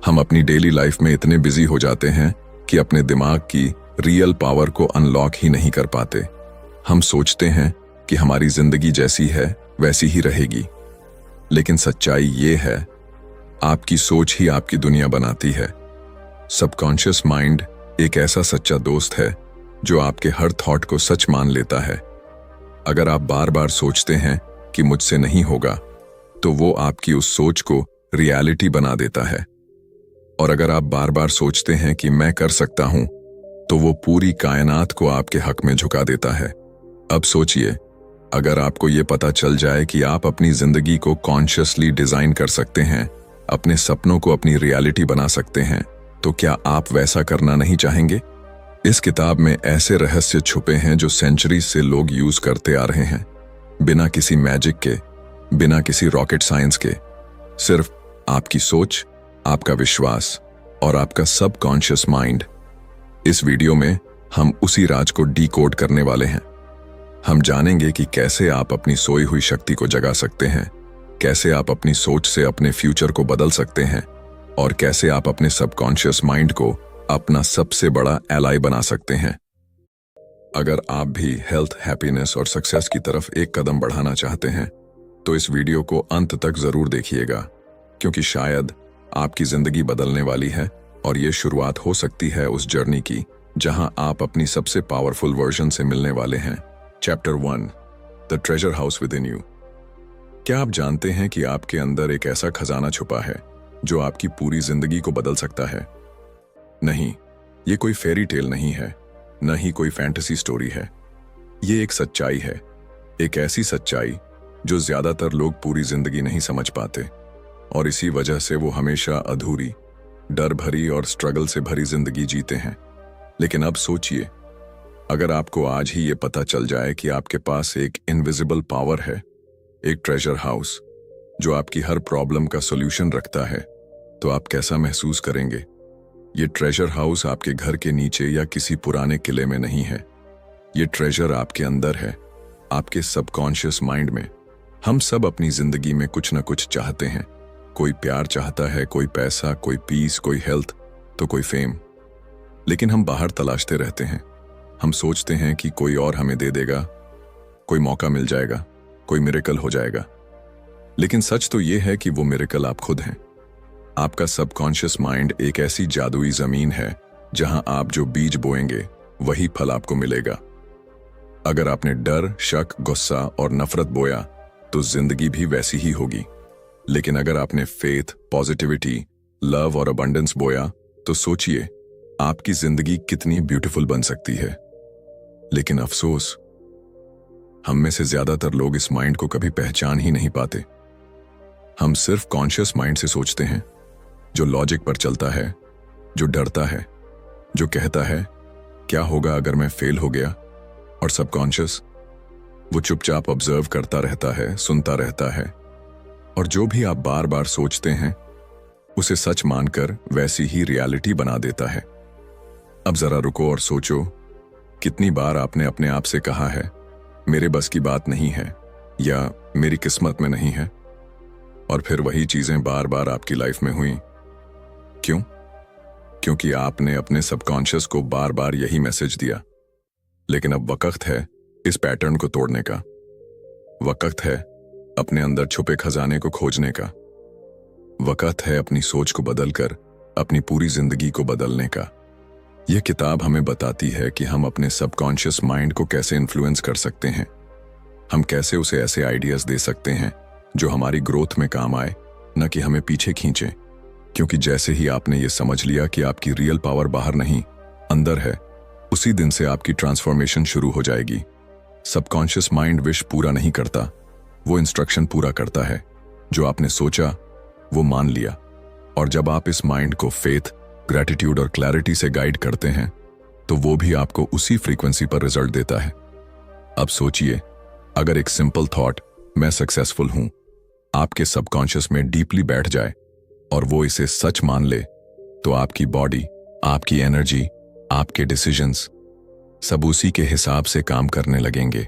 हम अपनी daily life में इतने बिजी हो जाते हैं कि अपने दिमाग की रियल पावर को अनलॉक ही नहीं कर पाते। हम सोचते हैं कि हमारी जिंदगी जैसी है वैसी ही रहेगी, लेकिन सच्चाई ये है, आपकी सोच ही आपकी दुनिया बनाती है। सबकॉन्शियस माइंड एक ऐसा सच्चा दोस्त है जो आपके हर थॉट को सच मान लेता है। अगर आप बार बार सोचते हैं कि मुझसे नहीं होगा, तो वो आपकी उस सोच को रियलिटी बना देता है। और अगर आप बार बार सोचते हैं कि मैं कर सकता हूं, तो वो पूरी कायनात को आपके हक में झुका देता है। अब सोचिए, अगर आपको ये पता चल जाए कि आप अपनी जिंदगी को कॉन्शियसली डिजाइन कर सकते हैं, अपने सपनों को अपनी रियलिटी बना सकते हैं, तो क्या आप वैसा करना नहीं चाहेंगे? इस किताब में ऐसे रहस्य छुपे हैं जो सेंचुरीज से लोग यूज करते आ रहे हैं, बिना किसी मैजिक के, बिना किसी रॉकेट साइंस के। सिर्फ आपकी सोच, आपका विश्वास और आपका सबकॉन्शियस माइंड। इस वीडियो में हम उसी राज को डीकोड करने वाले हैं। हम जानेंगे कि कैसे आप अपनी सोई हुई शक्ति को जगा सकते हैं, कैसे आप अपनी सोच से अपने फ्यूचर को बदल सकते हैं और कैसे आप अपने सबकॉन्शियस माइंड को अपना सबसे बड़ा एलाई बना सकते हैं। अगर आप भी हेल्थ, हैप्पीनेस और सक्सेस की तरफ एक कदम बढ़ाना चाहते हैं, तो इस वीडियो को अंत तक जरूर देखिएगा, क्योंकि शायद आपकी जिंदगी बदलने वाली है और ये शुरुआत हो सकती है उस जर्नी की जहां आप अपनी सबसे पावरफुल वर्जन से मिलने वाले हैं। Chapter 1, the treasure house with in you. क्या आप जानते हैं कि आपके अंदर एक ऐसा खजाना छुपा है जो आपकी पूरी जिंदगी को बदल सकता है? नहीं, ये कोई फेरी टेल नहीं है, न ही कोई फैंटेसी स्टोरी है। ये एक सच्चाई है, एक ऐसी सच्चाई जो ज्यादातर लोग पूरी जिंदगी नहीं समझ पाते, और इसी वजह से वो हमेशा अधूरी, डर भरी और स्ट्रगल से भरी जिंदगी जीते हैं। लेकिन अब सोचिए, अगर आपको आज ही ये पता चल जाए कि आपके पास एक इनविजिबल पावर है, एक ट्रेजर हाउस जो आपकी हर प्रॉब्लम का सॉल्यूशन रखता है, तो आप कैसा महसूस करेंगे? ये ट्रेजर हाउस आपके घर के नीचे या किसी पुराने किले में नहीं है। ये ट्रेजर आपके अंदर है, आपके सबकॉन्शियस माइंड में। हम सब अपनी जिंदगी में कुछ न कुछ चाहते हैं। कोई प्यार चाहता है, कोई पैसा, कोई पीस, कोई हेल्थ, तो कोई फेम। लेकिन हम बाहर तलाशते रहते हैं। हम सोचते हैं कि कोई और हमें दे देगा, कोई मौका मिल जाएगा, कोई मिरेकल हो जाएगा। लेकिन सच तो यह है कि वो मिरेकल आप खुद हैं। आपका सबकॉन्शियस माइंड एक ऐसी जादुई जमीन है जहां आप जो बीज बोएंगे वही फल आपको मिलेगा। अगर आपने डर, शक, गुस्सा और नफरत बोया तो जिंदगी भी वैसी ही होगी। लेकिन अगर आपने फेथ, पॉजिटिविटी, लव और अबंडेंस बोया, तो सोचिए आपकी जिंदगी कितनी ब्यूटीफुल बन सकती है। लेकिन अफसोस, हम में से ज्यादातर लोग इस माइंड को कभी पहचान ही नहीं पाते। हम सिर्फ कॉन्शियस माइंड से सोचते हैं, जो लॉजिक पर चलता है, जो डरता है, जो कहता है क्या होगा अगर मैं फेल हो गया। और सबकॉन्शियस, वो चुपचाप ऑब्जर्व करता रहता है, सुनता रहता है, और जो भी आप बार बार सोचते हैं उसे सच मानकर वैसी ही रियलिटी बना देता है। अब जरा रुको और सोचो, कितनी बार आपने अपने आप से कहा है मेरे बस की बात नहीं है या मेरी किस्मत में नहीं है, और फिर वही चीजें बार बार आपकी लाइफ में हुई। क्यों? क्योंकि आपने अपने सबकॉन्शियस को बार बार यही मैसेज दिया। लेकिन अब वक्त है इस पैटर्न को तोड़ने का। वक्त है अपने अंदर छुपे खजाने को खोजने का। वक्त है अपनी सोच को बदलकर अपनी पूरी जिंदगी को बदलने का। यह किताब हमें बताती है कि हम अपने सबकॉन्शियस माइंड को कैसे इन्फ्लुएंस कर सकते हैं। हम कैसे उसे ऐसे आइडियाज दे सकते हैं जो हमारी ग्रोथ में काम आए, न कि हमें पीछे खींचे। क्योंकि जैसे ही आपने ये समझ लिया कि आपकी रियल पावर बाहर नहीं, अंदर है, उसी दिन से आपकी ट्रांसफॉर्मेशन शुरू हो जाएगी। सबकॉन्शियस माइंड विश पूरा नहीं करता, वो इंस्ट्रक्शन पूरा करता है। जो आपने सोचा वो मान लिया, और जब आप इस माइंड को फेथ, ग्रैटिट्यूड और क्लैरिटी से गाइड करते हैं, तो वो भी आपको उसी फ्रीक्वेंसी पर रिजल्ट देता है। अब सोचिए, अगर एक सिंपल थॉट, मैं सक्सेसफुल हूं, आपके सबकॉन्शियस में डीपली बैठ जाए और वो इसे सच मान ले, तो आपकी बॉडी, आपकी एनर्जी, आपके डिसीजंस सब उसी के हिसाब से काम करने लगेंगे।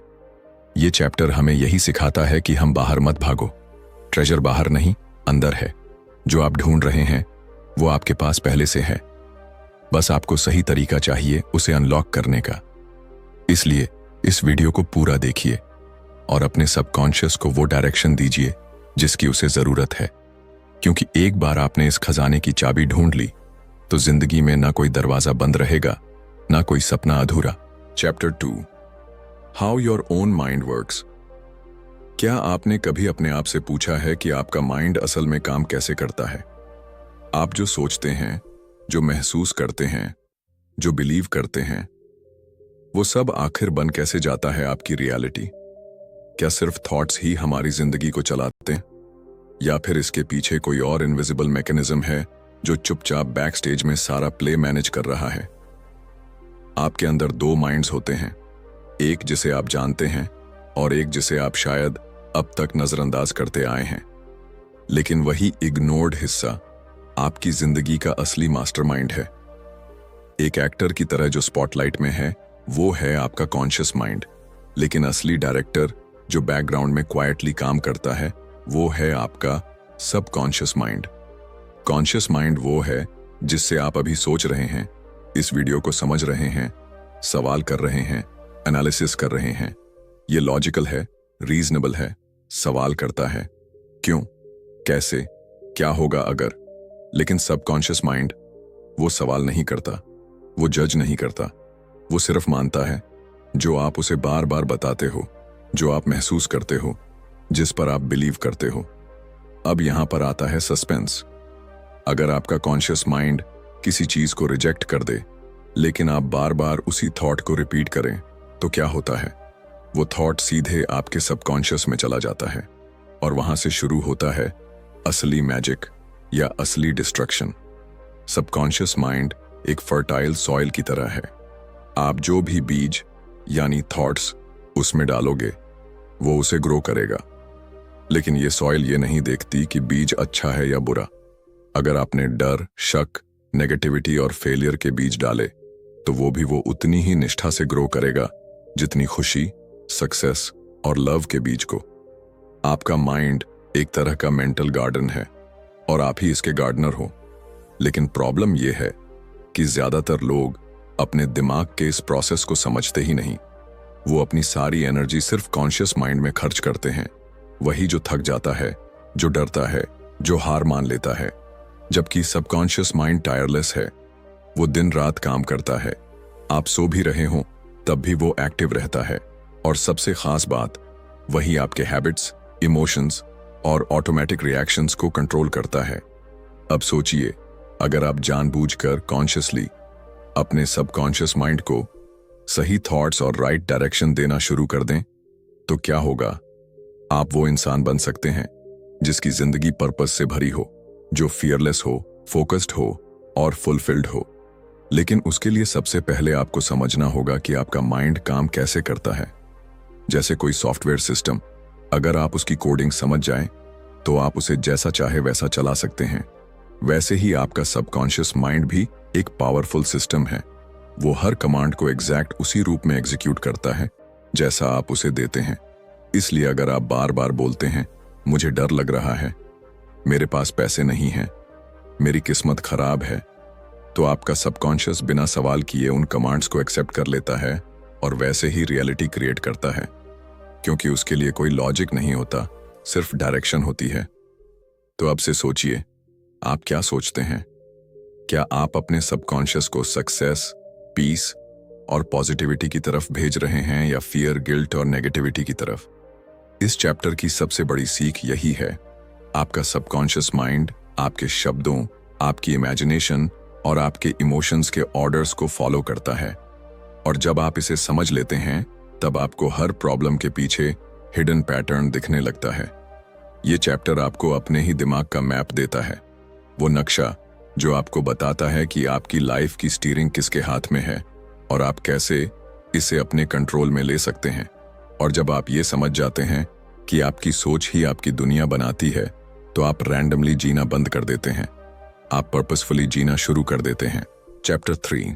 ये चैप्टर हमें यही सिखाता है कि हम बाहर मत भागो। ट्रेजर बाहर नहीं, अंदर है। जो आप ढूंढ रहे हैं वो आपके पास पहले से है, बस आपको सही तरीका चाहिए उसे अनलॉक करने का। इसलिए इस वीडियो को पूरा देखिए और अपने सबकॉन्शियस को वो डायरेक्शन दीजिए जिसकी उसे जरूरत है, क्योंकि एक बार आपने इस खजाने की चाबी ढूंढ ली तो जिंदगी में ना कोई दरवाजा बंद रहेगा, ना कोई सपना अधूरा। Chapter 2, how your own mind works. क्या आपने कभी अपने आप से पूछा है कि आपका माइंड असल में काम कैसे करता है? आप जो सोचते हैं, जो महसूस करते हैं, जो बिलीव करते हैं, वो सब आखिर बन कैसे जाता है आपकी रियलिटी? क्या सिर्फ थॉट्स ही हमारी जिंदगी को चलाते हैं, या फिर इसके पीछे कोई और इनविजिबल मैकेनिज्म है जो चुपचाप बैक स्टेज में सारा प्ले मैनेज कर रहा है? आपके अंदर दो माइंड्स होते हैं, एक जिसे आप जानते हैं और एक जिसे आप शायद अब तक नजरअंदाज करते आए हैं। लेकिन वही इग्नोर्ड हिस्सा आपकी जिंदगी का असली मास्टरमाइंड है। एक एक्टर की तरह जो स्पॉटलाइट में है वो है आपका कॉन्शियस माइंड, लेकिन असली डायरेक्टर जो बैकग्राउंड में क्वाइटली काम करता है वो है आपका सबकॉन्शियस माइंड। कॉन्शियस माइंड वो है जिससे आप अभी सोच रहे हैं, इस वीडियो को समझ रहे हैं, सवाल कर रहे हैं, एनालिसिस कर रहे हैं। ये लॉजिकल है, रीजनेबल है, सवाल करता है क्यों, कैसे, क्या होगा अगर। लेकिन सबकॉन्शियस माइंड वो सवाल नहीं करता, वो जज नहीं करता, वो सिर्फ मानता है जो आप उसे बार बार बताते हो, जो आप महसूस करते हो, जिस पर आप बिलीव करते हो। अब यहां पर आता है सस्पेंस। अगर आपका कॉन्शियस माइंड किसी चीज को रिजेक्ट कर दे, लेकिन आप बार बार उसी थॉट को रिपीट करें, तो क्या होता है? वो थॉट सीधे आपके सबकॉन्शियस में चला जाता है और वहां से शुरू होता है असली मैजिक या असली डिस्ट्रक्शन। सबकॉन्शियस माइंड एक फर्टाइल सॉइल की तरह है। आप जो भी बीज यानी थॉट्स उसमें डालोगे वो उसे ग्रो करेगा, लेकिन ये सॉइल ये नहीं देखती कि बीज अच्छा है या बुरा। अगर आपने डर, शक, नेगेटिविटी और फेलियर के बीज डाले तो वो उतनी ही निष्ठा से ग्रो करेगा जितनी खुशी, सक्सेस और लव के बीज को। आपका माइंड एक तरह का मेंटल गार्डन है और आप ही इसके गार्डनर हो। लेकिन प्रॉब्लम यह है कि ज्यादातर लोग अपने दिमाग के इस प्रोसेस को समझते ही नहीं। वो अपनी सारी एनर्जी सिर्फ कॉन्शियस माइंड में खर्च करते हैं, वही जो थक जाता है, जो डरता है, जो हार मान लेता है। जबकि सबकॉन्शियस माइंड टायरलेस है, वो दिन रात काम करता है। आप सो भी रहे हो तब भी वो एक्टिव रहता है। और सबसे खास बात, वही आपके हैबिट्स, इमोशंस और ऑटोमेटिक रिएक्शंस को कंट्रोल करता है। अब सोचिए, अगर आप जानबूझकर कॉन्शियसली अपने सबकॉन्शियस माइंड को सही थॉट्स और राइट डायरेक्शन देना शुरू कर दें तो क्या होगा? आप वो इंसान बन सकते हैं जिसकी जिंदगी पर्पस से भरी हो, जो फियरलेस हो, फोकस्ड हो और फुलफिल्ड हो। लेकिन उसके लिए सबसे पहले आपको समझना होगा कि आपका माइंड काम कैसे करता है। जैसे कोई सॉफ्टवेयर सिस्टम, अगर आप उसकी कोडिंग समझ जाएं तो आप उसे जैसा चाहे वैसा चला सकते हैं। वैसे ही आपका सबकॉन्शियस माइंड भी एक पावरफुल सिस्टम है। वो हर कमांड को एग्जैक्ट उसी रूप में एग्जीक्यूट करता है जैसा आप उसे देते हैं। इसलिए अगर आप बार बार बोलते हैं, मुझे डर लग रहा है, मेरे पास पैसे नहीं हैं, मेरी किस्मत खराब है, तो आपका सबकॉन्शियस बिना सवाल किए उन कमांड्स को एक्सेप्ट कर लेता है और वैसे ही रियलिटी क्रिएट करता है, क्योंकि उसके लिए कोई लॉजिक नहीं होता, सिर्फ डायरेक्शन होती है। तो अब से सोचिए, आप क्या सोचते हैं? क्या आप अपने सबकॉन्शियस को सक्सेस, पीस और पॉजिटिविटी की तरफ भेज रहे हैं या फियर, गिल्ट और नेगेटिविटी की तरफ? इस चैप्टर की सबसे बड़ी सीख यही है, आपका सबकॉन्शियस माइंड आपके शब्दों, आपकी इमेजिनेशन और आपके इमोशंस के ऑर्डर्स को फॉलो करता है। और जब आप इसे समझ लेते हैं तब आपको हर प्रॉब्लम के पीछे हिडन पैटर्न दिखने लगता है। ये चैप्टर आपको अपने ही दिमाग का मैप देता है, वो नक्शा जो आपको बताता है कि आपकी लाइफ की स्टीयरिंग किसके हाथ में है और आप कैसे इसे अपने कंट्रोल में ले सकते हैं। और जब आप ये समझ जाते हैं कि आपकी सोच ही आपकी दुनिया बनाती है, तो आप रैंडमली जीना बंद कर देते हैं, आप पर्पसफुली जीना शुरू कर देते हैं। Chapter 3,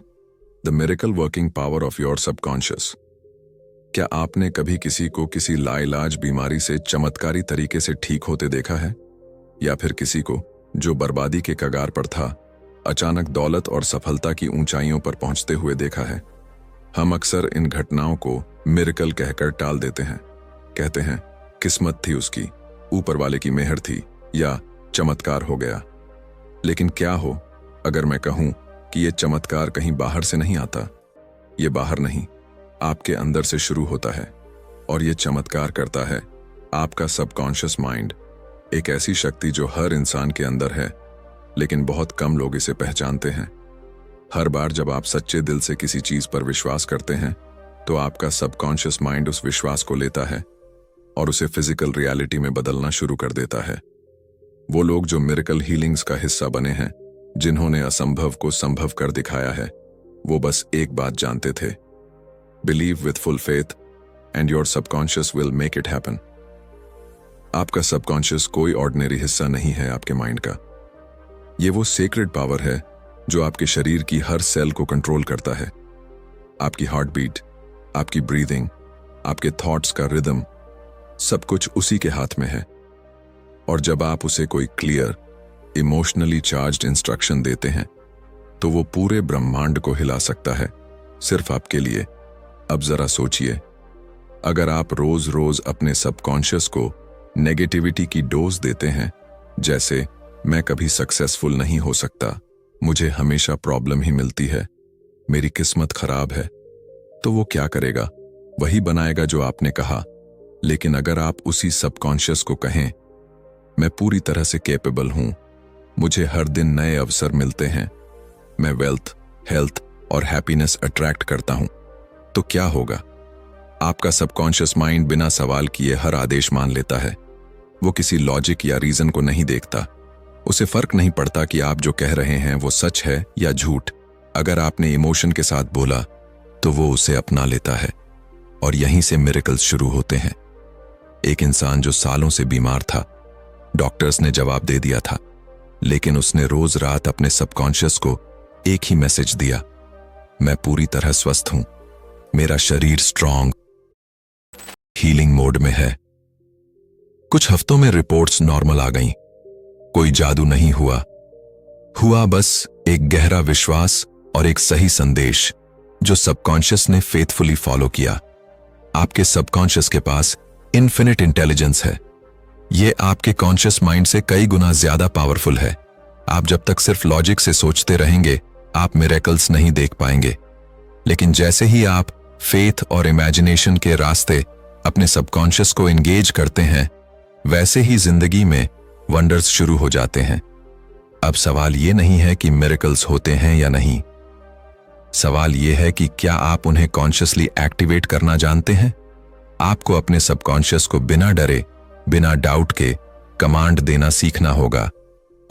the miracle working power of your subconscious. क्या आपने कभी किसी को किसी लाइलाज बीमारी से चमत्कारी तरीके से ठीक होते देखा है? या फिर किसी को जो बर्बादी के कगार पर था अचानक दौलत और सफलता की ऊंचाइयों पर पहुंचते हुए देखा है। हम अक्सर इन घटनाओं को मिरेकल कहकर टाल देते हैं। कहते हैं किस्मत थी उसकी, ऊपर वाले की मेहर थी, या चमत्कार हो गया। लेकिन क्या हो अगर मैं कहूं कि यह चमत्कार कहीं बाहर से नहीं आता? ये बाहर नहीं, आपके अंदर से शुरू होता है। और ये चमत्कार करता है आपका सबकॉन्शियस माइंड, एक ऐसी शक्ति जो हर इंसान के अंदर है, लेकिन बहुत कम लोग इसे पहचानते हैं। हर बार जब आप सच्चे दिल से किसी चीज पर विश्वास करते हैं, तो आपका सबकॉन्शियस माइंड उस विश्वास को लेता है और उसे फिजिकल रियलिटी में बदलना शुरू कर देता है। वो लोग जो मिरेकल हीलिंग्स का हिस्सा बने हैं, जिन्होंने असंभव को संभव कर दिखाया है, वो बस एक बात जानते थे, believe with full faith and your subconscious will make it happen. आपका सबकॉन्शियस कोई ऑर्डिनरी हिस्सा नहीं है आपके माइंड का। ये वो सेक्रेड पावर है जो आपके शरीर की हर सेल को कंट्रोल करता है। आपकी हार्ट बीट, आपकी ब्रीदिंग, आपके थॉट्स का रिदम, सब कुछ उसी के हाथ में है। और जब आप उसे कोई क्लियर, इमोशनली चार्ज्ड इंस्ट्रक्शन देते हैं, तो वो पूरे ब्रह्मांड को हिला सकता है, सिर्फ आपके लिए। अब जरा सोचिए, अगर आप रोज रोज अपने सबकॉन्शियस को नेगेटिविटी की डोज देते हैं, जैसे मैं कभी सक्सेसफुल नहीं हो सकता, मुझे हमेशा प्रॉब्लम ही मिलती है, मेरी किस्मत खराब है, तो वो क्या करेगा? वही बनाएगा जो आपने कहा। लेकिन अगर आप उसी सबकॉन्शियस को कहें, मैं पूरी तरह से कैपेबल हूं, मुझे हर दिन नए अवसर मिलते हैं, मैं वेल्थ, हेल्थ और हैप्पीनेस अट्रैक्ट करता हूं, तो क्या होगा? आपका सबकॉन्शियस माइंड बिना सवाल किए हर आदेश मान लेता है। वो किसी लॉजिक या रीजन को नहीं देखता। उसे फर्क नहीं पड़ता कि आप जो कह रहे हैं वो सच है या झूठ। अगर आपने इमोशन के साथ बोला, तो वो उसे अपना लेता है। और यहीं से मिरेकल्स शुरू होते हैं। एक इंसान जो सालों से बीमार था, डॉक्टर्स ने जवाब दे दिया था, लेकिन उसने रोज रात अपने सबकॉन्शियस को एक ही मैसेज दिया, मैं पूरी तरह स्वस्थ हूं, मेरा शरीर स्ट्रांग, हीलिंग मोड में है। कुछ हफ्तों में रिपोर्ट्स नॉर्मल आ गईं। कोई जादू नहीं हुआ बस एक गहरा विश्वास और एक सही संदेश जो सबकॉन्शियस ने फेथफुली फॉलो किया। आपके सबकॉन्शियस के पास इन्फिनिट इंटेलिजेंस है। यह आपके कॉन्शियस माइंड से कई गुना ज्यादा पावरफुल है। आप जब तक सिर्फ लॉजिक से सोचते रहेंगे, आप मिरेकल्स नहीं देख पाएंगे। लेकिन जैसे ही आप फेथ और इमेजिनेशन के रास्ते अपने सबकॉन्शियस को एंगेज करते हैं, वैसे ही जिंदगी में वंडर्स शुरू हो जाते हैं। अब सवाल यह नहीं है कि मिरेकल्स होते हैं या नहीं। सवाल यह है कि क्या आप उन्हें कॉन्शियसली एक्टिवेट करना जानते हैं? आपको अपने सबकॉन्शियस को बिना डरे, बिना डाउट के कमांड देना सीखना होगा।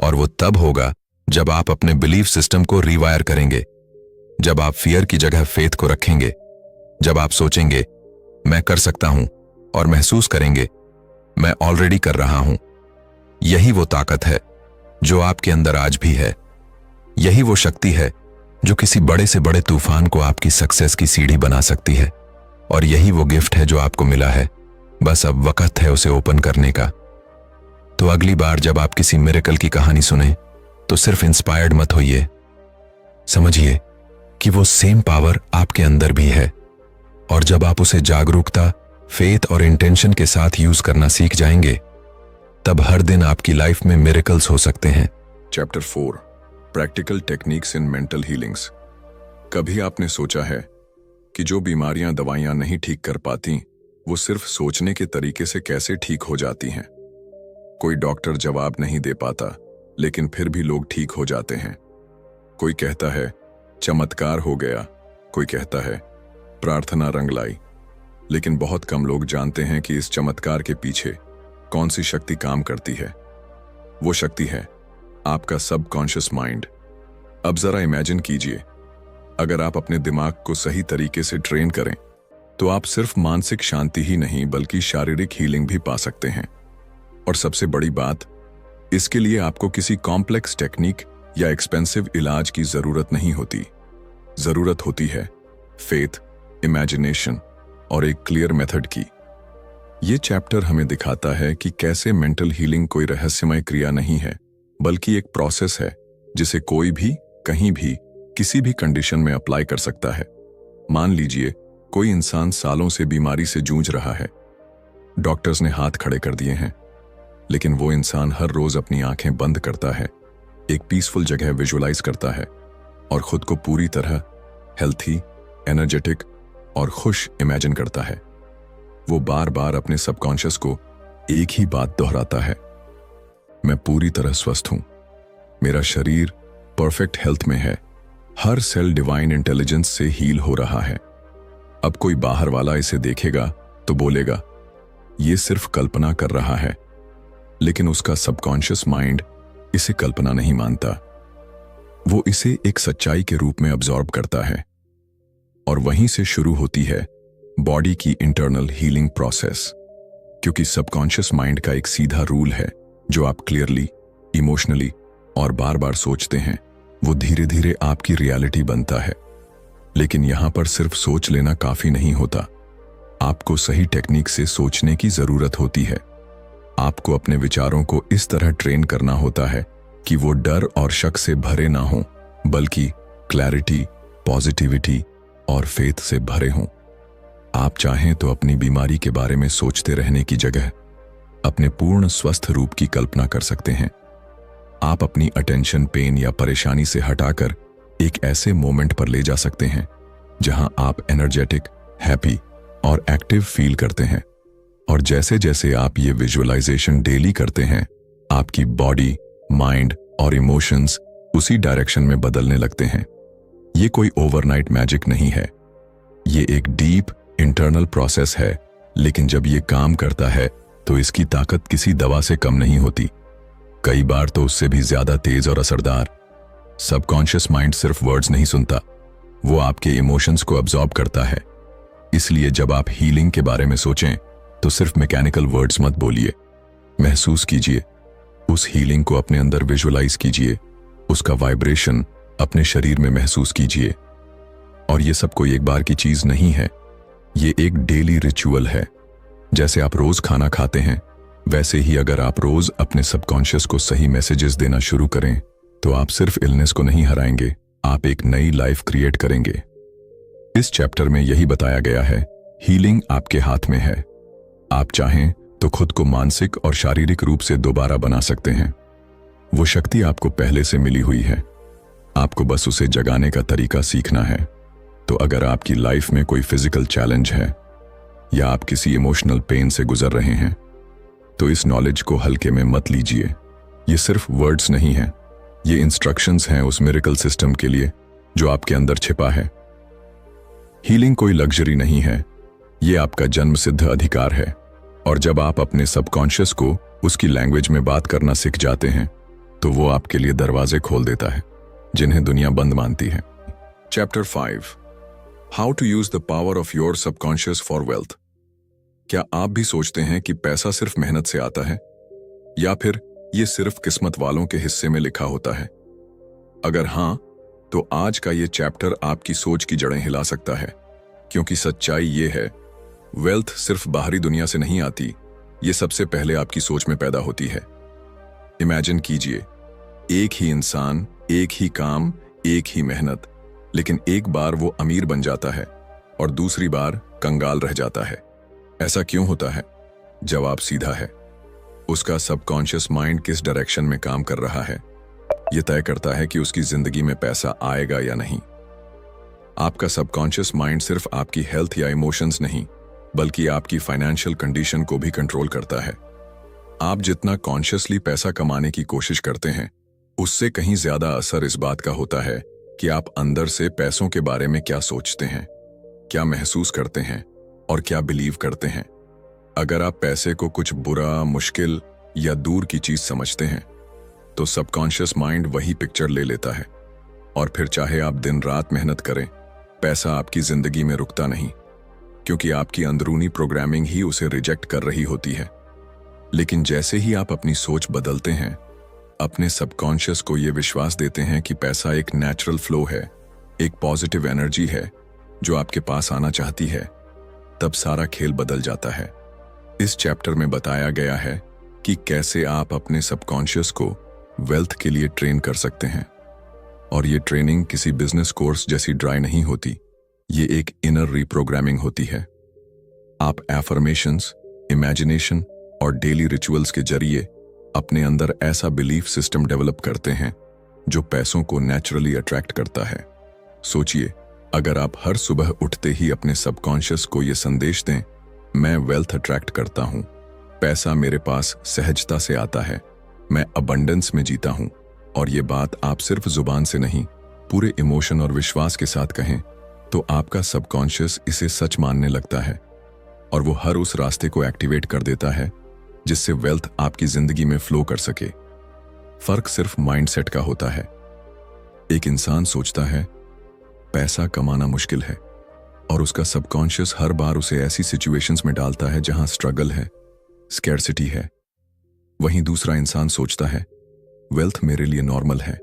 और वो तब होगा जब आप अपने बिलीफ सिस्टम को रीवायर करेंगे, जब आप फियर की जगह फेथ को रखेंगे, जब आप सोचेंगे मैं कर सकता हूं और महसूस करेंगे मैं ऑलरेडी कर रहा हूं। यही वो ताकत है जो आपके अंदर आज भी है। यही वो शक्ति है जो किसी बड़े से बड़े तूफान को आपकी सक्सेस की सीढ़ी बना सकती है। और यही वो गिफ्ट है जो आपको मिला है, बस अब वक्त है उसे ओपन करने का। तो अगली बार जब आप किसी मिरेकल की कहानी सुने, तो सिर्फ इंस्पायर्ड मत होइए, समझिए कि वो सेम पावर आपके अंदर भी है। और जब आप उसे जागरूकता, फेथ और इंटेंशन के साथ यूज करना सीख जाएंगे, तब हर दिन आपकी लाइफ में मिरेकल्स हो सकते हैं। Chapter 4, practical techniques in mental healings. कभी आपने सोचा है कि जो बीमारियां दवाइयां नहीं ठीक कर पाती, वो सिर्फ सोचने के तरीके से कैसे ठीक हो जाती हैं? कोई डॉक्टर जवाब नहीं दे पाता, लेकिन फिर भी लोग ठीक हो जाते हैं। कोई कहता है चमत्कार हो गया, कोई कहता है प्रार्थना रंग लाई। लेकिन बहुत कम लोग जानते हैं कि इस चमत्कार के पीछे कौन सी शक्ति काम करती है। वो शक्ति है आपका सबकॉन्शियस माइंड। अब जरा इमेजिन कीजिए, अगर आप अपने दिमाग को सही तरीके से ट्रेन करें, तो आप सिर्फ मानसिक शांति ही नहीं बल्कि शारीरिक हीलिंग भी पा सकते हैं। और सबसे बड़ी बात, इसके लिए आपको किसी कॉम्प्लेक्स टेक्निक या एक्सपेंसिव इलाज की जरूरत नहीं होती। जरूरत होती है फेथ, इमेजिनेशन और एक क्लियर मेथड की। ये चैप्टर हमें दिखाता है कि कैसे मेंटल हीलिंग कोई रहस्यमय क्रिया नहीं है, बल्कि एक प्रोसेस है जिसे कोई भी कहीं भी किसी भी कंडीशन में अप्लाई कर सकता है। मान लीजिए कोई इंसान सालों से बीमारी से जूझ रहा है, डॉक्टर्स ने हाथ खड़े कर दिए हैं, लेकिन वो इंसान हर रोज अपनी आंखें बंद करता है, एक पीसफुल जगह विजुअलाइज करता है और खुद को पूरी तरह हेल्थी, एनर्जेटिक और खुश इमेजिन करता है। वो बार बार अपने सबकॉन्शियस को एक ही बात दोहराता है, मैं पूरी तरह स्वस्थ हूं, मेरा शरीर परफेक्ट हेल्थ में है, हर सेल डिवाइन इंटेलिजेंस से हील हो रहा है। अब कोई बाहर वाला इसे देखेगा तो बोलेगा ये सिर्फ कल्पना कर रहा है, लेकिन उसका सबकॉन्शियस माइंड इसे कल्पना नहीं मानता। वो इसे एक सच्चाई के रूप में अब्सॉर्ब करता है और वहीं से शुरू होती है बॉडी की इंटरनल हीलिंग प्रोसेस। क्योंकि सबकॉन्शियस माइंड का एक सीधा रूल है, जो आप क्लियरली, इमोशनली और बार बार सोचते हैं, वो धीरे धीरे आपकी रियलिटी बनता है। लेकिन यहां पर सिर्फ सोच लेना काफी नहीं होता, आपको सही टेक्निक से सोचने की जरूरत होती है। आपको अपने विचारों को इस तरह ट्रेन करना होता है कि वो डर और शक से भरे ना हों, बल्कि क्लैरिटी, पॉजिटिविटी और फेथ से भरे हों। आप चाहें तो अपनी बीमारी के बारे में सोचते रहने की जगह अपने पूर्ण स्वस्थ रूप की कल्पना कर सकते हैं। आप अपनी अटेंशन पेन या परेशानी से हटाकर एक ऐसे मोमेंट पर ले जा सकते हैं जहां आप एनर्जेटिक, हैप्पी और एक्टिव फील करते हैं। और जैसे जैसे आप ये विजुअलाइजेशन डेली करते हैं, आपकी बॉडी, माइंड और इमोशंस उसी डायरेक्शन में बदलने लगते हैं। ये कोई ओवरनाइट मैजिक नहीं है, ये एक डीप इंटरनल प्रोसेस है, लेकिन जब ये काम करता है तो इसकी ताकत किसी दवा से कम नहीं होती, कई बार तो उससे भी ज्यादा तेज और असरदार। सबकॉन्शियस माइंड सिर्फ वर्ड्स नहीं सुनता, वो आपके इमोशंस को अब्सॉर्ब करता है। इसलिए जब आप हीलिंग के बारे में सोचें तो सिर्फ मैकेनिकल वर्ड्स मत बोलिए, महसूस कीजिए, उस हीलिंग को अपने अंदर विजुअलाइज कीजिए, उसका वाइब्रेशन अपने शरीर में महसूस कीजिए। और ये सब कोई एक बार की चीज नहीं है, ये एक डेली रिचुअल है। जैसे आप रोज खाना खाते हैं, वैसे ही अगर आप रोज अपने सबकॉन्शियस को सही मैसेजेस देना शुरू करें तो आप सिर्फ इलनेस को नहीं हराएंगे, आप एक नई लाइफ क्रिएट करेंगे। इस चैप्टर में यही बताया गया है, हीलिंग आपके हाथ में है। आप चाहें तो खुद को मानसिक और शारीरिक रूप से दोबारा बना सकते हैं। वो शक्ति आपको पहले से मिली हुई है, आपको बस उसे जगाने का तरीका सीखना है। तो अगर आपकी लाइफ में कोई फिजिकल चैलेंज है या आप किसी इमोशनल पेन से गुजर रहे हैं, तो इस नॉलेज को हल्के में मत लीजिए। ये सिर्फ वर्ड्स नहीं है, ये इंस्ट्रक्शंस हैं उस मिरेकल सिस्टम के लिए जो आपके अंदर छिपा है। हीलिंग कोई लग्जरी नहीं है, ये आपका जन्मसिद्ध अधिकार है। और जब आप अपने सबकॉन्शियस को उसकी लैंग्वेज में बात करना सीख जाते हैं, तो वो आपके लिए दरवाजे खोल देता है जिन्हें दुनिया बंद मानती है। Chapter 5, how to use the power of your subconscious for wealth. क्या आप भी सोचते हैं कि पैसा सिर्फ मेहनत से आता है, या फिर ये सिर्फ किस्मत वालों के हिस्से में लिखा होता है? अगर हां, तो आज का ये चैप्टर आपकी सोच की जड़ें हिला सकता है। क्योंकि सच्चाई ये है, वेल्थ सिर्फ बाहरी दुनिया से नहीं आती, ये सबसे पहले आपकी सोच में पैदा होती है। इमेजिन कीजिए, एक ही इंसान, एक ही काम, एक ही मेहनत, लेकिन एक बार वो अमीर बन जाता है और दूसरी बार कंगाल रह जाता है। ऐसा क्यों होता है? जवाब सीधा है, उसका सबकॉन्शियस माइंड किस डायरेक्शन में काम कर रहा है, यह तय करता है कि उसकी जिंदगी में पैसा आएगा या नहीं। आपका सबकॉन्शियस माइंड सिर्फ आपकी हेल्थ या इमोशंस नहीं, बल्कि आपकी फाइनेंशियल कंडीशन को भी कंट्रोल करता है। आप जितना कॉन्शियसली पैसा कमाने की कोशिश करते हैं, उससे कहीं ज्यादा असर इस बात का होता है कि आप अंदर से पैसों के बारे में क्या सोचते हैं, क्या महसूस करते हैं और क्या बिलीव करते हैं। अगर आप पैसे को कुछ बुरा, मुश्किल या दूर की चीज समझते हैं, तो सबकॉन्शियस माइंड वही पिक्चर ले लेता है। और फिर चाहे आप दिन रात मेहनत करें, पैसा आपकी जिंदगी में रुकता नहीं, क्योंकि आपकी अंदरूनी प्रोग्रामिंग ही उसे रिजेक्ट कर रही होती है। लेकिन जैसे ही आप अपनी सोच बदलते हैं, अपने सबकॉन्शियस को यह विश्वास देते हैं कि पैसा एक नेचुरल फ्लो है, एक पॉजिटिव एनर्जी है जो आपके पास आना चाहती है, तब सारा खेल बदल जाता है। इस चैप्टर में बताया गया है कि कैसे आप अपने सबकॉन्शियस को वेल्थ के लिए ट्रेन कर सकते हैं। और ये ट्रेनिंग किसी बिजनेस कोर्स जैसी ड्राई नहीं होती, ये एक इनर रीप्रोग्रामिंग होती है। आप एफर्मेशंस, इमेजिनेशन और डेली रिचुअल्स के जरिए अपने अंदर ऐसा बिलीफ सिस्टम डेवलप करते हैं जो पैसों को नेचुरली अट्रैक्ट करता है। सोचिए, अगर आप हर सुबह उठते ही अपने सबकॉन्शियस को यह संदेश दें, मैं वेल्थ अट्रैक्ट करता हूं, पैसा मेरे पास सहजता से आता है, मैं अबंडेंस में जीता हूं, और ये बात आप सिर्फ जुबान से नहीं, पूरे इमोशन और विश्वास के साथ कहें, तो आपका सबकॉन्शियस इसे सच मानने लगता है और वो हर उस रास्ते को एक्टिवेट कर देता है जिससे वेल्थ आपकी जिंदगी में फ्लो कर सके। फर्क सिर्फ माइंडसेट का होता है। एक इंसान सोचता है पैसा कमाना मुश्किल है और उसका सबकॉन्शियस हर बार उसे ऐसी सिचुएशंस में डालता है जहां स्ट्रगल है, स्कैर्सिटी है। वहीं दूसरा इंसान सोचता है वेल्थ मेरे लिए नॉर्मल है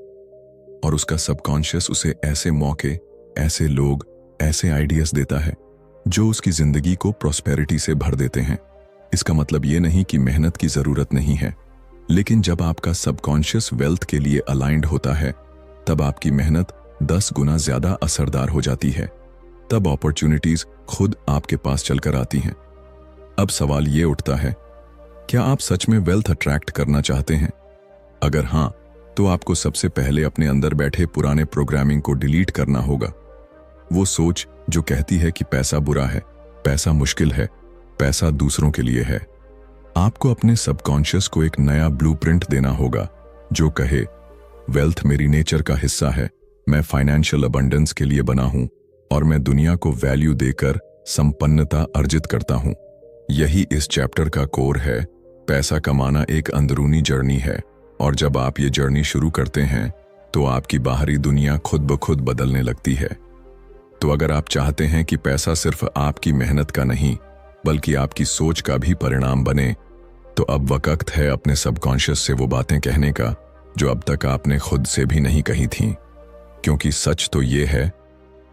और उसका सबकॉन्शियस उसे ऐसे मौके, ऐसे लोग, ऐसे आइडियाज देता है जो उसकी जिंदगी को प्रॉस्पेरिटी से भर देते हैं। इसका मतलब ये नहीं कि मेहनत की जरूरत नहीं है, लेकिन जब आपका सबकॉन्शियस वेल्थ के लिए अलाइंड होता है तब आपकी मेहनत 10 गुना ज्यादा असरदार हो जाती है। तब अपॉर्चुनिटीज खुद आपके पास चलकर आती हैं। अब सवाल ये उठता है, क्या आप सच में वेल्थ अट्रैक्ट करना चाहते हैं? अगर हां, तो आपको सबसे पहले अपने अंदर बैठे पुराने प्रोग्रामिंग को डिलीट करना होगा। वो सोच जो कहती है कि पैसा बुरा है, पैसा मुश्किल है, पैसा दूसरों के लिए है। आपको अपने सबकॉन्शियस को एक नया ब्लूप्रिंट देना होगा जो कहे वेल्थ मेरी नेचर का हिस्सा है, मैं फाइनेंशियल अबंडेंस के लिए बना हूं और मैं दुनिया को वैल्यू देकर संपन्नता अर्जित करता हूं। यही इस चैप्टर का कोर है। पैसा कमाना एक अंदरूनी जर्नी है और जब आप ये जर्नी शुरू करते हैं तो आपकी बाहरी दुनिया खुद ब खुद बदलने लगती है। तो अगर आप चाहते हैं कि पैसा सिर्फ आपकी मेहनत का नहीं बल्कि आपकी सोच का भी परिणाम बने, तो अब वक्त है अपने सबकॉन्शियस से वो बातें कहने का जो अब तक आपने खुद से भी नहीं कही थीं। क्योंकि सच तो ये है,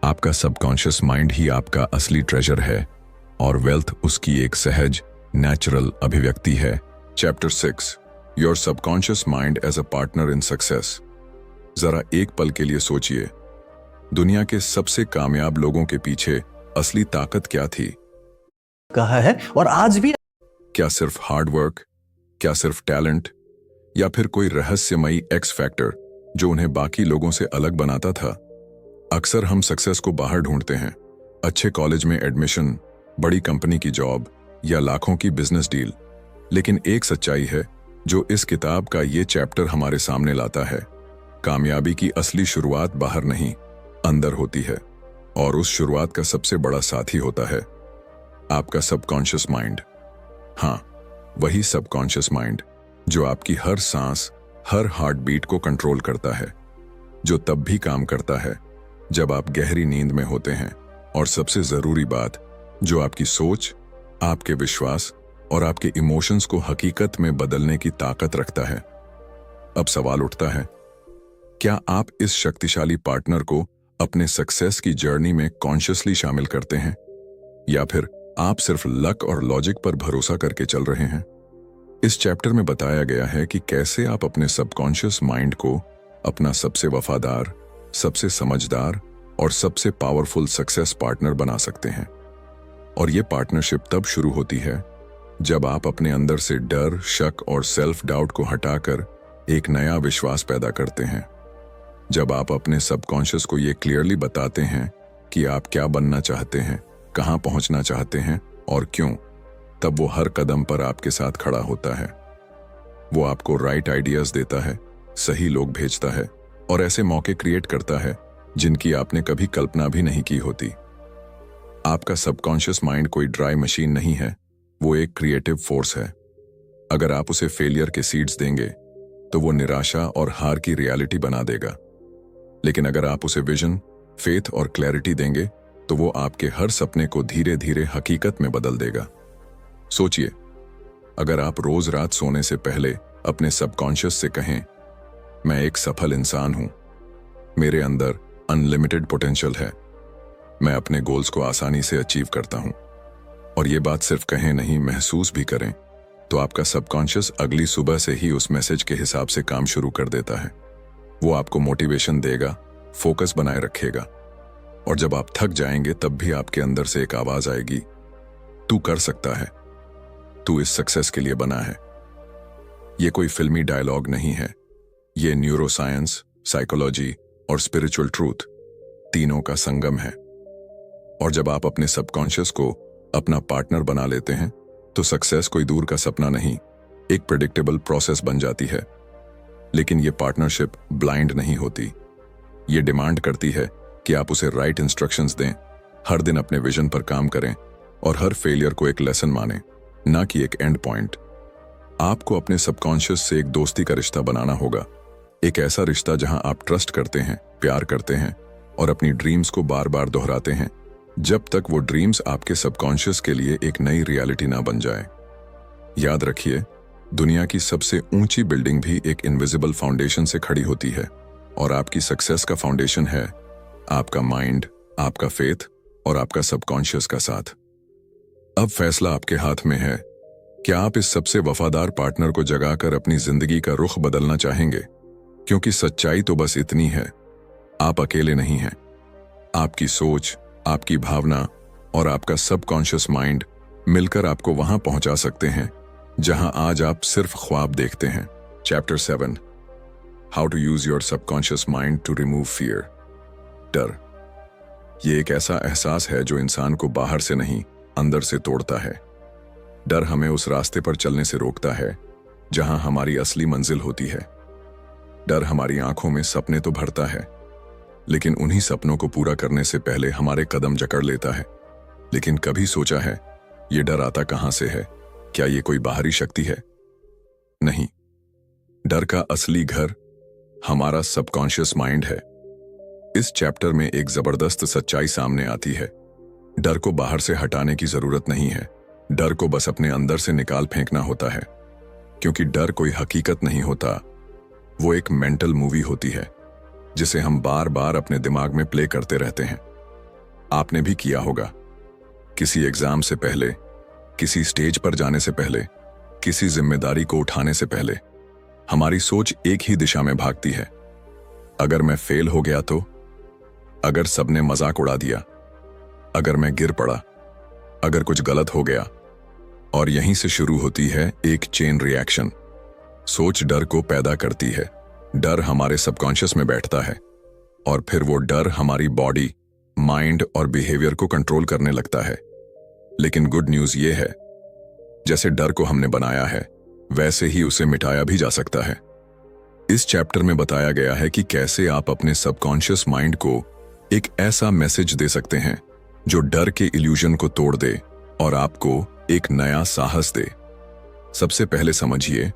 आपका सबकॉन्शियस माइंड ही आपका असली ट्रेजर है और वेल्थ उसकी एक सहज, नेचुरल अभिव्यक्ति है। Chapter 6, your subconscious mind as a partner in success. जरा एक पल के लिए सोचिए, दुनिया के सबसे कामयाब लोगों के पीछे असली ताकत क्या थी? कहा है और आज भी। क्या सिर्फ हार्ड वर्क, क्या सिर्फ टैलेंट, या फिर कोई रहस्यमयी एक्स फैक्टर जो उन्हें बाकी लोगों से अलग बनाता था? अक्सर हम सक्सेस को बाहर ढूंढते हैं, अच्छे कॉलेज में एडमिशन, बड़ी कंपनी की जॉब या लाखों की बिजनेस डील। लेकिन एक सच्चाई है जो इस किताब का ये चैप्टर हमारे सामने लाता है। कामयाबी की असली शुरुआत बाहर नहीं, अंदर होती है, और उस शुरुआत का सबसे बड़ा साथी होता है आपका सबकॉन्शियस माइंड। हाँ, वही सबकॉन्शियस माइंड जो आपकी हर सांस, हर हार्ट बीट को कंट्रोल करता है, जो तब भी काम करता है जब आप गहरी नींद में होते हैं, और सबसे जरूरी बात, जो आपकी सोच, आपके विश्वास और आपके इमोशंस को हकीकत में बदलने की ताकत रखता है। अब सवाल उठता है, क्या आप इस शक्तिशाली पार्टनर को अपने सक्सेस की जर्नी में कॉन्शियसली शामिल करते हैं, या फिर आप सिर्फ लक और लॉजिक पर भरोसा करके चल रहे हैं? इस चैप्टर में बताया गया है कि कैसे आप अपने सबकॉन्शियस माइंड को अपना सबसे वफादार, सबसे समझदार और सबसे पावरफुल सक्सेस पार्टनर बना सकते हैं। और ये पार्टनरशिप तब शुरू होती है जब आप अपने अंदर से डर, शक और सेल्फ डाउट को हटाकर एक नया विश्वास पैदा करते हैं। जब आप अपने सबकॉन्शियस को ये क्लियरली बताते हैं कि आप क्या बनना चाहते हैं, कहां पहुंचना चाहते हैं और क्यों, तब वो हर कदम पर आपके साथ खड़ा होता है। वो आपको राइट आइडियाज देता है, सही लोग भेजता है और ऐसे मौके क्रिएट करता है जिनकी आपने कभी कल्पना भी नहीं की होती। आपका सबकॉन्शियस माइंड कोई ड्राई मशीन नहीं है, वो एक क्रिएटिव फोर्स है। अगर आप उसे फेलियर के सीड्स देंगे तो वो निराशा और हार की रियलिटी बना देगा, लेकिन अगर आप उसे विजन, फेथ और क्लैरिटी देंगे तो वो आपके हर सपने को धीरे धीरे हकीकत में बदल देगा। सोचिए, अगर आप रोज रात सोने से पहले अपने सबकॉन्शियस से कहें, मैं एक सफल इंसान हूं, मेरे अंदर अनलिमिटेड पोटेंशियल है, मैं अपने गोल्स को आसानी से अचीव करता हूं, और ये बात सिर्फ कहें नहीं, महसूस भी करें, तो आपका सबकॉन्शियस अगली सुबह से ही उस मैसेज के हिसाब से काम शुरू कर देता है। वो आपको मोटिवेशन देगा, फोकस बनाए रखेगा। और जब आप थक जाएंगे तब भी आपके अंदर से एक आवाज आएगी, तू कर सकता है, तू इस सक्सेस के लिए बना है। ये कोई फिल्मी डायलॉग नहीं है, ये न्यूरोसाइंस, साइकोलॉजी और स्पिरिचुअल ट्रूथ तीनों का संगम है। और जब आप अपने सबकॉन्शियस को अपना पार्टनर बना लेते हैं तो सक्सेस कोई दूर का सपना नहीं, एक प्रेडिक्टेबल प्रोसेस बन जाती है। लेकिन ये पार्टनरशिप ब्लाइंड नहीं होती। ये डिमांड करती है कि आप उसे राइट इंस्ट्रक्शंस दें, हर दिन अपने विजन पर काम करें और हर फेलियर को एक लेसन माने, ना कि एक एंड पॉइंट। आपको अपने सबकॉन्शियस से एक दोस्ती का रिश्ता बनाना होगा, एक ऐसा रिश्ता जहां आप ट्रस्ट करते हैं, प्यार करते हैं और अपनी ड्रीम्स को बार बार दोहराते हैं जब तक वो ड्रीम्स आपके सबकॉन्शियस के लिए एक नई रियलिटी ना बन जाए। याद रखिए, दुनिया की सबसे ऊंची बिल्डिंग भी एक इनविजिबल फाउंडेशन से खड़ी होती है और आपकी सक्सेस का फाउंडेशन है आपका माइंड, आपका फेथ और आपका सबकॉन्शियस का साथ। अब फैसला आपके हाथ में है। क्या आप इस सबसे वफादार पार्टनर को जगाकर अपनी जिंदगी का रुख बदलना चाहेंगे? क्योंकि सच्चाई तो बस इतनी है, आप अकेले नहीं हैं। आपकी सोच, आपकी भावना और आपका सबकॉन्शियस माइंड मिलकर आपको वहां पहुंचा सकते हैं जहां आज आप सिर्फ ख्वाब देखते हैं। Chapter 7, how to use your subconscious mind to remove fear. डर ये एक ऐसा एहसास है जो इंसान को बाहर से नहीं, अंदर से तोड़ता है। डर हमें उस रास्ते पर चलने से रोकता है जहां हमारी असली मंजिल होती है। डर हमारी आंखों में सपने तो भरता है, लेकिन उन्हीं सपनों को पूरा करने से पहले हमारे कदम जकड़ लेता है। लेकिन कभी सोचा है ये डर आता कहां से है? क्या ये कोई बाहरी शक्ति है? नहीं, डर का असली घर हमारा सबकॉन्शियस माइंड है। इस चैप्टर में एक जबरदस्त सच्चाई सामने आती है। डर को बाहर से हटाने की जरूरत नहीं है, डर को बस अपने अंदर से निकाल फेंकना होता है। क्योंकि डर कोई हकीकत नहीं होता, वो एक मेंटल मूवी होती है जिसे हम बार बार अपने दिमाग में प्ले करते रहते हैं। आपने भी किया होगा। किसी एग्जाम से पहले, किसी स्टेज पर जाने से पहले, किसी जिम्मेदारी को उठाने से पहले हमारी सोच एक ही दिशा में भागती है। अगर मैं फेल हो गया तो? अगर सबने मजाक उड़ा दिया? अगर मैं गिर पड़ा? अगर कुछ गलत हो गया? और यहीं से शुरू होती है एक चेन रिएक्शन। सोच डर को पैदा करती है, डर हमारे सबकॉन्शियस में बैठता है और फिर वो डर हमारी बॉडी, माइंड और बिहेवियर को कंट्रोल करने लगता है। लेकिन गुड न्यूज ये है, जैसे डर को हमने बनाया है वैसे ही उसे मिटाया भी जा सकता है। इस चैप्टर में बताया गया है कि कैसे आप अपने सबकॉन्शियस माइंड को एक ऐसा मैसेज दे सकते हैं जो डर के इल्यूजन को तोड़ दे और आपको एक नया साहस दे। सबसे पहले समझिए,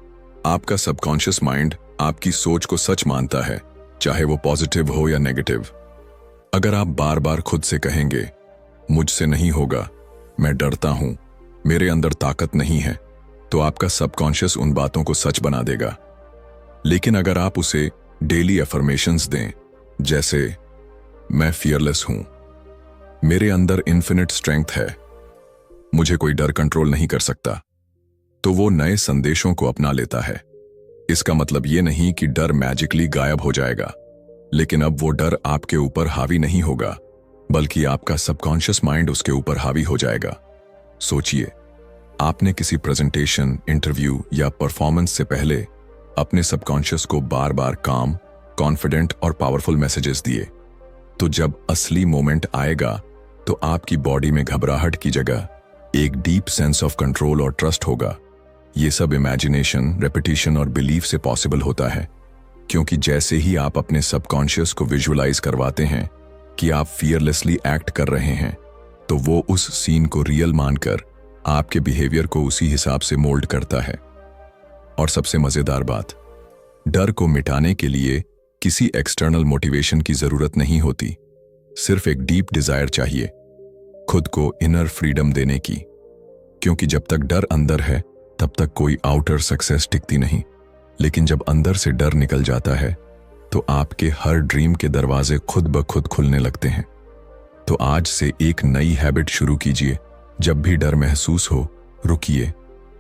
आपका सबकॉन्शियस माइंड आपकी सोच को सच मानता है, चाहे वो पॉजिटिव हो या नेगेटिव। अगर आप बार बार खुद से कहेंगे मुझसे नहीं होगा, मैं डरता हूं, मेरे अंदर ताकत नहीं है, तो आपका सबकॉन्शियस उन बातों को सच बना देगा। लेकिन अगर आप उसे डेली अफर्मेशंस दें, जैसे मैं फियरलेस हूं, मेरे अंदर इन्फिनिट स्ट्रेंथ है, मुझे कोई डर कंट्रोल नहीं कर सकता, तो वो नए संदेशों को अपना लेता है। इसका मतलब ये नहीं कि डर मैजिकली गायब हो जाएगा, लेकिन अब वो डर आपके ऊपर हावी नहीं होगा, बल्कि आपका सबकॉन्शियस माइंड उसके ऊपर हावी हो जाएगा। सोचिए, आपने किसी प्रेजेंटेशन, इंटरव्यू या परफॉर्मेंस से पहले अपने सबकॉन्शियस को बार बार काम, कॉन्फिडेंट और पावरफुल मैसेजेस दिए। तो जब असली मोमेंट आएगा तो आपकी बॉडी में घबराहट की जगह एक डीप सेंस ऑफ कंट्रोल और ट्रस्ट होगा। ये सब इमेजिनेशन, रेपिटेशन और बिलीफ से पॉसिबल होता है, क्योंकि जैसे ही आप अपने सबकॉन्शियस को विजुअलाइज करवाते हैं कि आप फियरलेसली एक्ट कर रहे हैं, तो वो उस सीन को रियल मानकर आपके बिहेवियर को उसी हिसाब से मोल्ड करता है। और सबसे मजेदार बात, डर को मिटाने के लिए किसी एक्सटर्नल मोटिवेशन की जरूरत नहीं होती, सिर्फ एक डीप डिजायर चाहिए, खुद को इनर फ्रीडम देने की। क्योंकि जब तक डर अंदर है तब तक कोई आउटर सक्सेस टिकती नहीं, लेकिन जब अंदर से डर निकल जाता है तो आपके हर ड्रीम के दरवाजे खुद ब खुद खुलने लगते हैं। तो आज से एक नई हैबिट शुरू कीजिए। जब भी डर महसूस हो, रुकिए,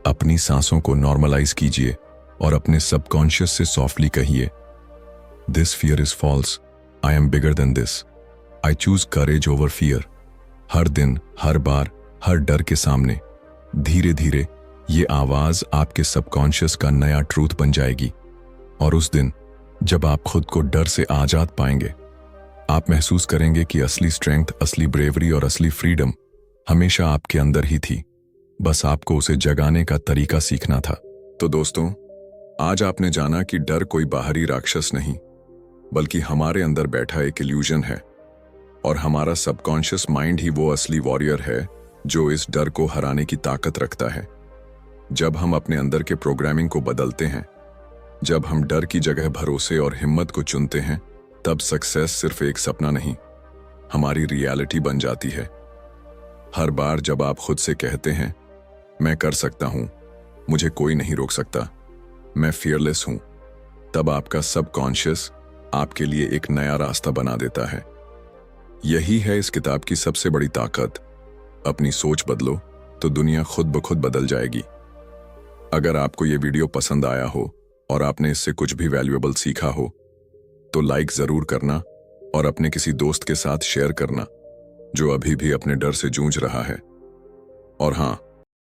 अपनी सांसों को नॉर्मलाइज कीजिए और अपने सबकॉन्शियस से सॉफ्टली कहिए, this fear is false, I am bigger than this. I choose courage over fear. हर दिन, हर बार, हर डर के सामने धीरे धीरे ये आवाज आपके सबकॉन्शियस का नया ट्रूथ बन जाएगी। और उस दिन जब आप खुद को डर से आजाद पाएंगे, आप महसूस करेंगे कि असली स्ट्रेंथ, असली ब्रेवरी और असली फ्रीडम हमेशा आपके अंदर ही थी। बस आपको उसे जगाने का तरीका सीखना था। तो दोस्तों, आज आपने जाना कि डर कोई बाहरी राक्षस नहीं, बल्कि हमारे अंदर बैठा एक इल्यूजन है। और हमारा सबकॉन्शियस माइंड ही वो असली वॉरियर है जो इस डर को हराने की ताकत रखता है। जब हम अपने अंदर के प्रोग्रामिंग को बदलते हैं, जब हम डर की जगह भरोसे और हिम्मत को चुनते हैं, तब सक्सेस सिर्फ एक सपना नहीं, हमारी रियलिटी बन जाती है। हर बार जब आप खुद से कहते हैं, मैं कर सकता हूं, मुझे कोई नहीं रोक सकता, मैं फियरलेस हूं, तब आपका सबकॉन्शियस आपके लिए एक नया रास्ता बना देता है। यही है इस किताब की सबसे बड़ी ताकत। अपनी सोच बदलो तो दुनिया खुद ब खुद बदल जाएगी। अगर आपको ये वीडियो पसंद आया हो और आपने इससे कुछ भी वैल्यूएबल सीखा हो, तो लाइक जरूर करना और अपने किसी दोस्त के साथ शेयर करना जो अभी भी अपने डर से जूझ रहा है। और हाँ,